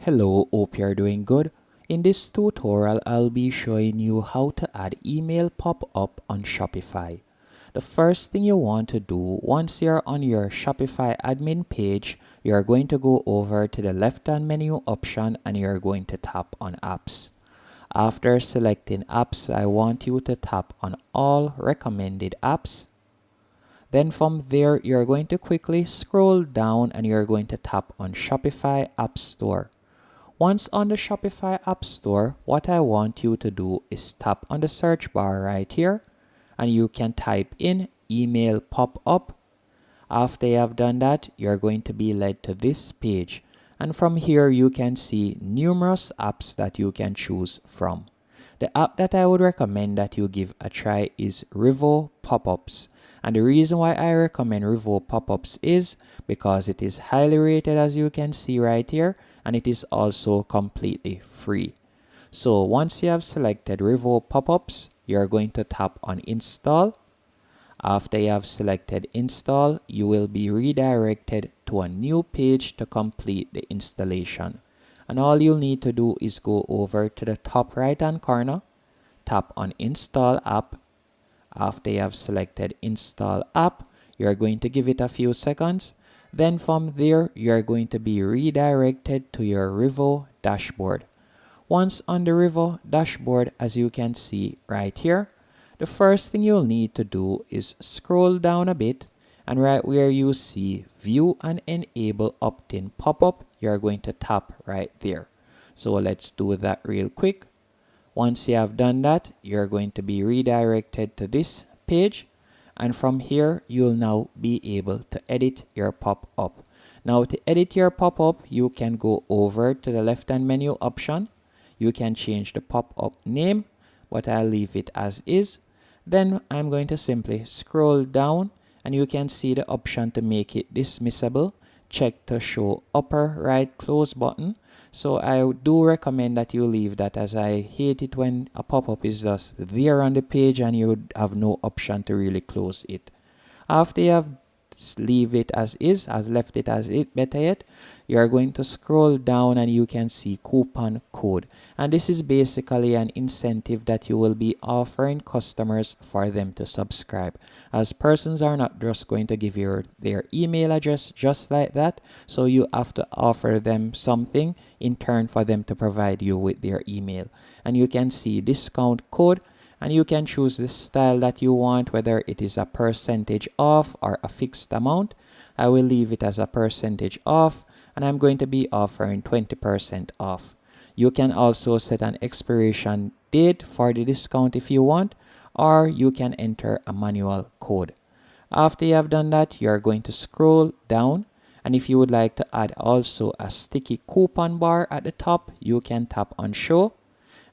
Hello, hope you're doing good. In this tutorial, I'll be showing you how to add email pop-up on Shopify. The first thing you want to do once you're on your Shopify admin page, you're going to go over to the left-hand menu option and you're going to tap on apps. After selecting apps, I want you to tap on all recommended apps. Then from there, you're going to quickly scroll down and you're going to tap on Shopify App Store. Once on the Shopify App Store, what I want you to do is tap on the search bar right here and you can type in email pop-up. After you have done that, you're going to be led to this page. And from here, you can see numerous apps that you can choose from. The app that I would recommend that you give a try is Revo Pop-ups. And the reason why I recommend Revo Pop-ups is because it is highly rated, as you can see right here, and it is also completely free. So once you have selected Revo Pop-ups, you're going to tap on install. After you have selected install, you will be redirected to a new page to complete the installation. And all you'll need to do is go over to the top right hand corner, tap on install app. After you have selected install app, you're going to give it a few seconds. Then from there, you're going to be redirected to your Revo dashboard. Once on the Revo dashboard, as you can see right here, the first thing you'll need to do is scroll down a bit, and right where you see view and enable opt-in pop-up, you're going to tap right there. So let's do that real quick. Once you have done that, you're going to be redirected to this page, and from here you'll now be able to edit your pop-up. Now to edit your pop-up, you can go over to the left-hand menu option. You can change the pop-up name, but I'll leave it as is. Then I'm going to simply scroll down and you can see the option to make it dismissible. Check to show upper right close button. So I do recommend that you leave that, as I hate it when a pop-up is just there on the page and you have no option to really close it. After you have leave it as is, as left it as it, better yet, you are going to scroll down and you can see coupon code, and this is basically an incentive that you will be offering customers for them to subscribe, as persons are not just going to give you their email address just like that, so you have to offer them something in turn for them to provide you with their email. And you can see discount code, and you can choose the style that you want, whether it is a percentage off or a fixed amount. I will leave it as a percentage off, and I'm going to be offering 20% off. You can also set an expiration date for the discount if you want, or you can enter a manual code. After you have done that, you're going to scroll down, and if you would like to add also a sticky coupon bar at the top, you can tap on show.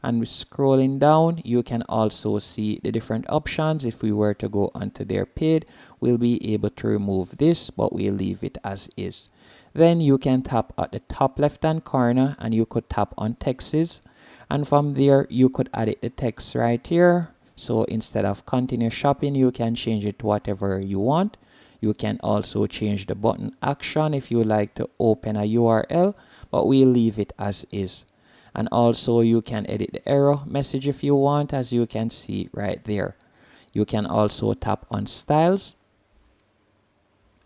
And scrolling down, you can also see the different options. If we were to go onto their page, we'll be able to remove this, but we'll leave it as is. Then you can tap at the top left hand corner and you could tap on texts, and from there you could edit the text right here. So instead of continue shopping, you can change it to whatever you want. You can also change the button action if you like to open a URL, but we'll leave it as is. And also you can edit the error message if you want, as you can see right there. You can also tap on styles,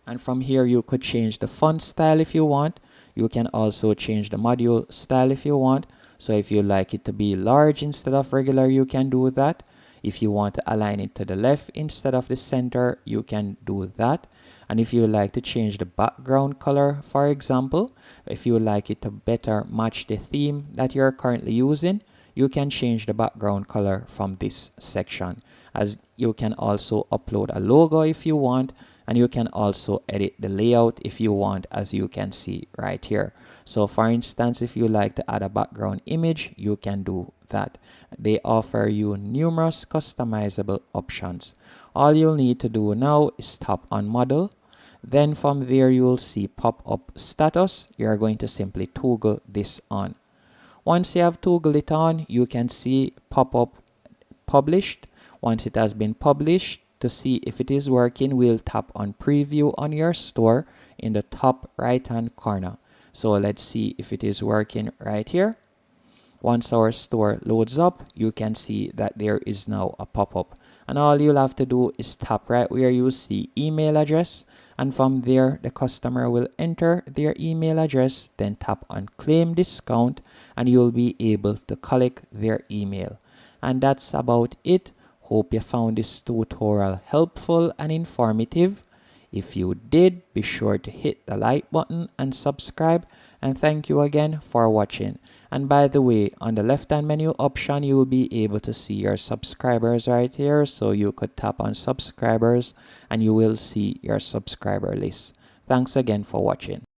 and from here you could change the font style if you want. You can also change the module style if you want. So if you like it to be large instead of regular, you can do that. If you want to align it to the left instead of the center, you can do that. And if you like to change the background color, for example, if you like it to better match the theme that you're currently using, you can change the background color from this section. As you can also upload a logo if you want, and you can also edit the layout if you want, as you can see right here. So for instance, if you like to add a background image, you can do that. They offer you numerous customizable options. All you'll need to do now is tap on model. Then from there you'll see pop-up status. You're going to simply toggle this on. Once you have toggled it on, you can see pop-up published. Once it has been published, to see if it is working, we'll tap on preview on your store in the top right hand corner. So let's see if it is working right here. Once our store loads up, you can see that there is now a pop-up. And all you'll have to do is tap right where you see email address. And from there, the customer will enter their email address, then tap on claim discount, and you'll be able to collect their email. And that's about it. Hope you found this tutorial helpful and informative. If you did, be sure to hit the like button and subscribe. And thank you again for watching. And by the way, on the left hand menu option, you will be able to see your subscribers right here. So you could tap on subscribers and you will see your subscriber list. Thanks again for watching.